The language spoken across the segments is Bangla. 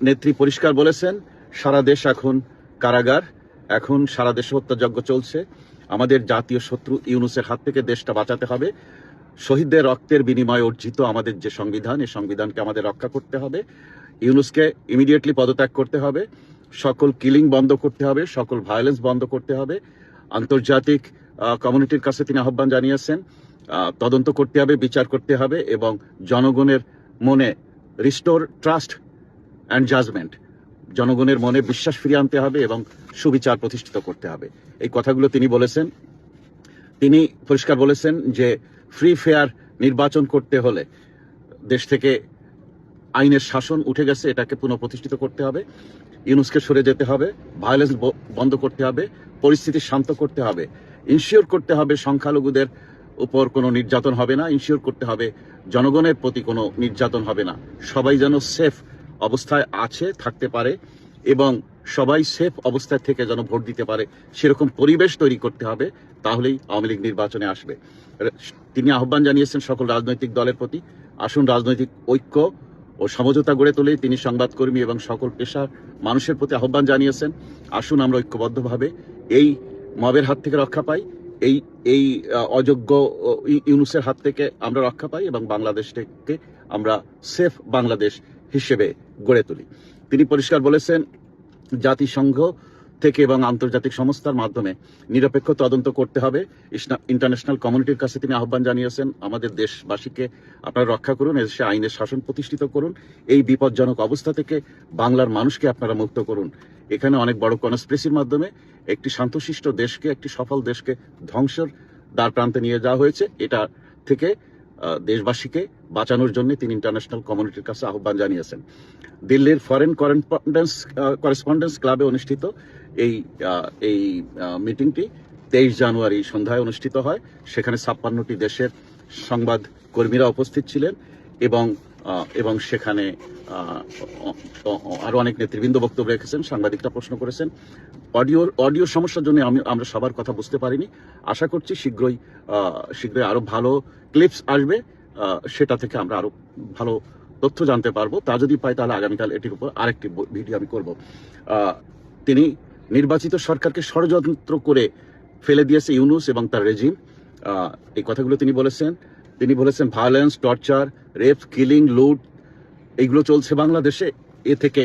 নেত্রী পরিষ্কার বলেছেন সারা দেশ এখন কারাগার, এখন সারা দেশে হত্যাযজ্ঞ চলছে। আমাদের জাতীয় শত্রু ইউনূসের হাত থেকে দেশটা বাঁচাতে হবে। শহীদদের রক্তের বিনিময়ে অর্জিত আমাদের যে সংবিধান, এই সংবিধানকে আমাদের রক্ষা করতে হবে। ইউনূসকে ইমিডিয়েটলি পদত্যাগ করতে হবে, সকল কিলিং বন্ধ করতে হবে, সকল ভায়োলেন্স বন্ধ করতে হবে। আন্তর্জাতিক কমিউনিটির কাছে তিনি আহ্বান জানিয়েছেন তদন্ত করতে হবে, বিচার করতে হবে এবং জনগণের মনে রিস্টোর ট্রাস্ট অ্যান্ড জাজমেন্ট, জনগণের মনে বিশ্বাস ফিরিয়ে আনতে হবে এবং সুবিচার প্রতিষ্ঠিত করতে হবে। এই কথাগুলো তিনি বলেছেন। তিনি পরিষ্কার বলেছেন যে ফ্রি ফেয়ার নির্বাচন করতে হলে দেশ থেকে আইনের শাসন উঠে গেছে, এটাকে পুনঃপ্রতিষ্ঠিত করতে হবে। ইউনূসকে সরে যেতে হবে, ভায়োলেন্স বন্ধ করতে হবে, পরিস্থিতি শান্ত করতে হবে, ইনশিওর করতে হবে সংখ্যালঘুদের উপর কোনো নির্যাতন হবে না, ইনশিওর করতে হবে জনগণের প্রতি কোনো নির্যাতন হবে না, সবাই যেন সেফ অবস্থায় থাকতে পারে এবং সবাই সেফ অবস্থায় থেকে যেন ভোট দিতে পারে, সেরকম পরিবেশ তৈরি করতে হবে। তাহলেই আওয়ামী লীগ নির্বাচনে আসবে। তিনি আহ্বান জানিয়েছেন সকল রাজনৈতিক দলের প্রতি, আসুন রাজনৈতিক ঐক্য ও সমঝোতা গড়ে তোলে। তিনি সংবাদকর্মী এবং সকল পেশার মানুষের প্রতি আহ্বান জানিয়েছেন, আসুন আমরা ঐক্যবদ্ধভাবে এই মবের হাত থেকে রক্ষা পাই, এই অযোগ্য ইউনূসের হাত থেকে আমরা রক্ষা পাই এবং বাংলাদেশকে আমরা সেফ বাংলাদেশ হিসেবে গড়ে তুলি। তিনি পরিষ্কার বলেছেন জাতিসংঘ থেকে এবং আন্তর্জাতিক সংস্থার মাধ্যমে নিরপেক্ষ তদন্ত করতে হবে। ইন্টারন্যাশনাল কমিউনিটির কাছে তিনি আহ্বান জানিয়েছেন আমাদের দেশবাসীকে আপনারা রক্ষা করুন, এদেশে আইনের শাসন প্রতিষ্ঠিত করুন, এই বিপজ্জনক অবস্থা থেকে বাংলার মানুষকে আপনারা মুক্ত করুন। এখানে অনেক বড় কনস্পিরেসির মাধ্যমে একটি শান্তশিষ্ট দেশকে, একটি সফল দেশকে ধ্বংসের দ্বার প্রান্তে নিয়ে যাওয়া হয়েছে। এটা থেকে দেশবাসীকে বাঁচানোর জন্য তিনি ইন্টারন্যাশনাল কমিউনিটির কাছে আহ্বান জানিয়েছেন। দিল্লির ফরেন করেসপন্ডেন্স ক্লাবে অনুষ্ঠিত এই মিটিংটি 23 জানুয়ারি সন্ধ্যায় অনুষ্ঠিত হয়। সেখানে 56টি দেশের সংবাদ কর্মীরা উপস্থিত ছিলেন এবং সেখানে আরো অনেক নেতৃবৃন্দ বক্তব্য রেখেছেন। সাংবাদিকরা প্রশ্ন করেছেন। অডিও সমস্যার জন্য আমরা সবার কথা বুঝতে পারিনি। আশা করছি শীঘ্রই আরো ভালো ক্লিপস আসবে, সেটা থেকে আমরা আরো ভালো তথ্য জানতে পারবো। তা যদি পাই তাহলে আগামীকাল এটির উপর আরেকটি ভিডিও আমি করব। তিনি নির্বাচিত সরকারকে ষড়যন্ত্র করে ফেলে দিয়েছে ইউনূস এবং তার রেজিম, এই কথাগুলো তিনি বলেছেন। তিনি বলেছেন ভায়োলেন্স, টর্চার, রেপ, কিলিং, লুট এইগুলো চলছে বাংলাদেশে, এ থেকে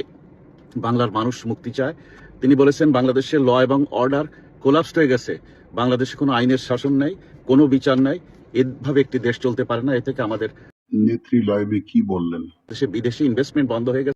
বাংলার মানুষ মুক্তি চায়। তিনি বলেছেন বাংলাদেশের ল এবং অর্ডার কোলাপসড হয়ে গেছে, বাংলাদেশে কোনো আইনের শাসন নেই, কোনো বিচার নেই, এভাবে একটি দেশ চলতে পারে না। এ থেকে আমাদের নেত্রী লাইভে কি বললেন? দেশে বিদেশি ইনভেস্টমেন্ট বন্ধ হয়ে গেছে।